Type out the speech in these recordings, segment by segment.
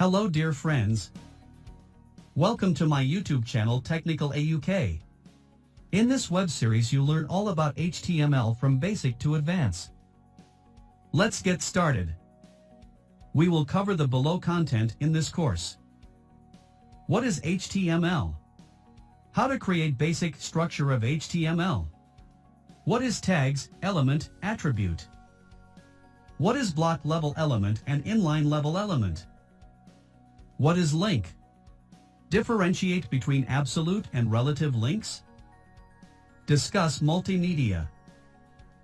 Hello dear friends. Welcome to my YouTube channel Technical AUK. In this web series you learn all about HTML from basic to advanced. Let's get started. We will cover the below content in this course. What is HTML? How to create basic structure of HTML. What is tags, element, attribute? What is block level element and inline level element? What is link? Differentiate between absolute and relative links. Discuss multimedia.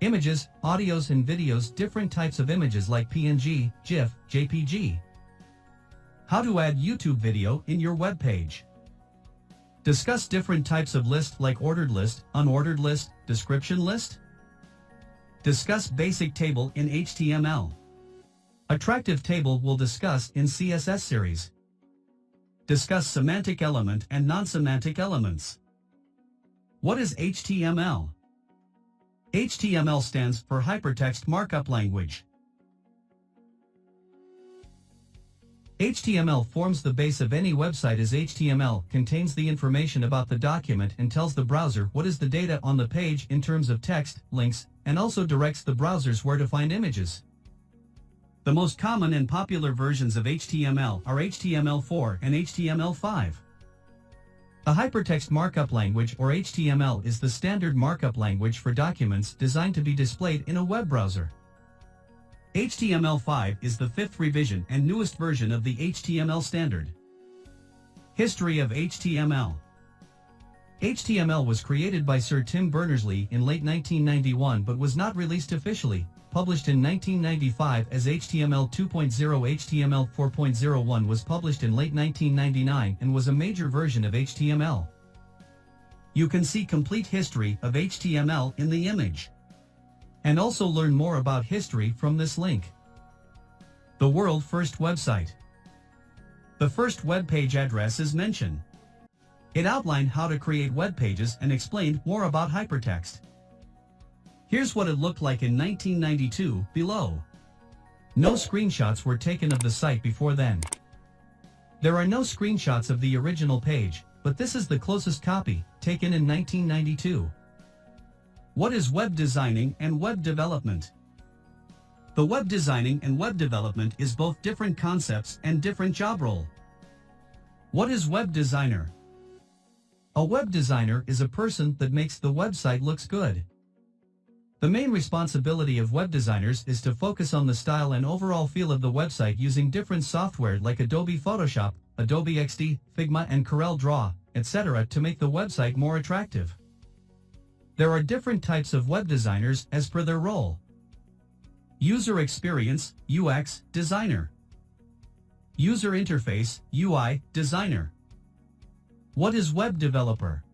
Images, audios and videos, different types of images like PNG, GIF, JPG. How to add YouTube video in your web page. Discuss different types of list like ordered list, unordered list, description list. Discuss basic table in HTML. Attractive table will discuss in CSS series. Discuss semantic element and non-semantic elements. What is HTML? HTML stands for Hypertext Markup Language. HTML forms the base of any website as HTML contains the information about the document and tells the browser what is the data on the page in terms of text, links, and also directs the browsers where to find images. The most common and popular versions of HTML are HTML4 and HTML5. The Hypertext Markup Language or HTML is the standard markup language for documents designed to be displayed in a web browser. HTML5 is the fifth revision and newest version of the HTML standard. History of HTML. HTML was created by Sir Tim Berners-Lee in late 1991 but was not released officially. Published in 1995 as HTML 2.0. HTML 4.01 was published in late 1999 and was a major version of HTML. You can see complete history of HTML in the image. And also learn more about history from this link. The world first website. The first web page address is mentioned. It outlined how to create web pages and explained more about hypertext. Here's what it looked like in 1992, below. No screenshots were taken of the site before then. There are no screenshots of the original page, but this is the closest copy, taken in 1992. What is web designing and web development? The web designing and web development is both different concepts and different job role. What is web designer? A web designer is a person that makes the website looks good. The main responsibility of web designers is to focus on the style and overall feel of the website using different software like Adobe Photoshop, Adobe XD, Figma and Corel Draw, etc. to make the website more attractive. There are different types of web designers as per their role. User experience, UX, designer. User interface, UI, designer. What is web developer?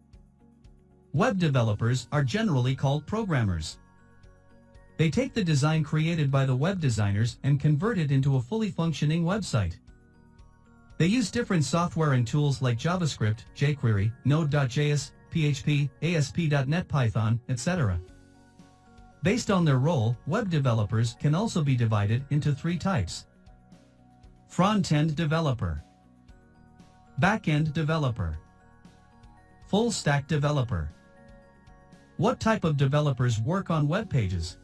Web developers are generally called programmers. They take the design created by the web designers and convert it into a fully functioning website. They use different software and tools like JavaScript, jQuery, Node.js, PHP, ASP.NET Python, etc. Based on their role, web developers can also be divided into three types. Frontend Developer, Backend Developer, Full Stack Developer. What type of developers work on web pages?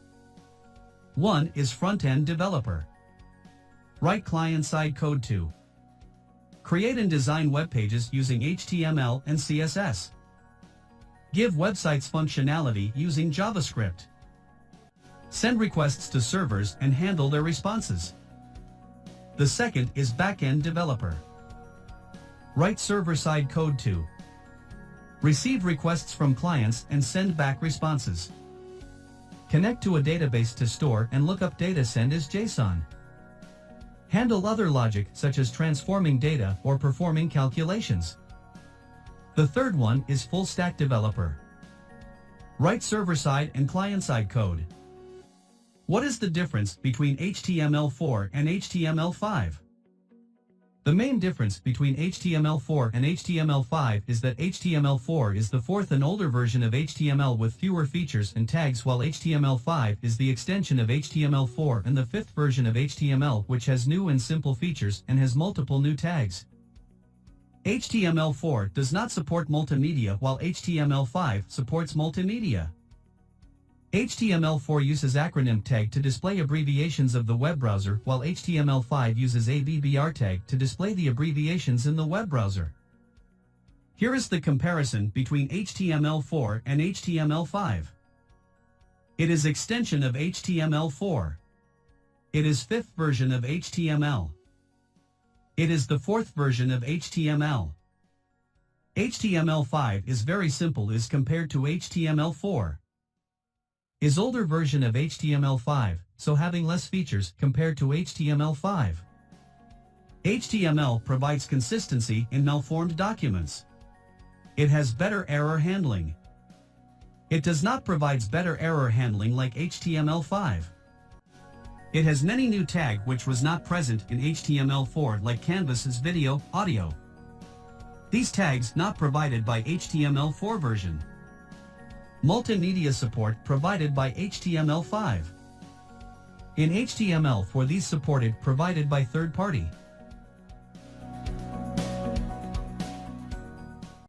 One is Frontend Developer. Write client-side code to create and design web pages using HTML and CSS. Give websites functionality using JavaScript. Send requests to servers and handle their responses. The second is Backend Developer. Write server-side code to receive requests from clients and send back responses. Connect to a database to store and look up data send as JSON. Handle other logic such as transforming data or performing calculations. The third one is Full Stack Developer. Write server-side and client-side code. What is the difference between HTML4 and HTML5? The main difference between HTML4 and HTML5 is that HTML4 is the fourth and older version of HTML with fewer features and tags, while HTML5 is the extension of HTML4 and the fifth version of HTML, which has new and simple features and has multiple new tags. HTML4 does not support multimedia, while HTML5 supports multimedia. HTML4 uses acronym tag to display abbreviations of the web browser, while HTML5 uses ABBR tag to display the abbreviations in the web browser. Here is the comparison between HTML4 and HTML5. It is extension of HTML4. It is fifth version of HTML. It is the fourth version of HTML. HTML5 is very simple as compared to HTML4. Is older version of HTML5, so having less features compared to HTML5. HTML provides consistency in malformed documents. It has better error handling. It does not provide better error handling like HTML5. It has many new tags which was not present in HTML4, like canvases, video, audio. These tags not provided by HTML4 version. Multimedia support provided by HTML5. In HTML4 these supported provided by third party.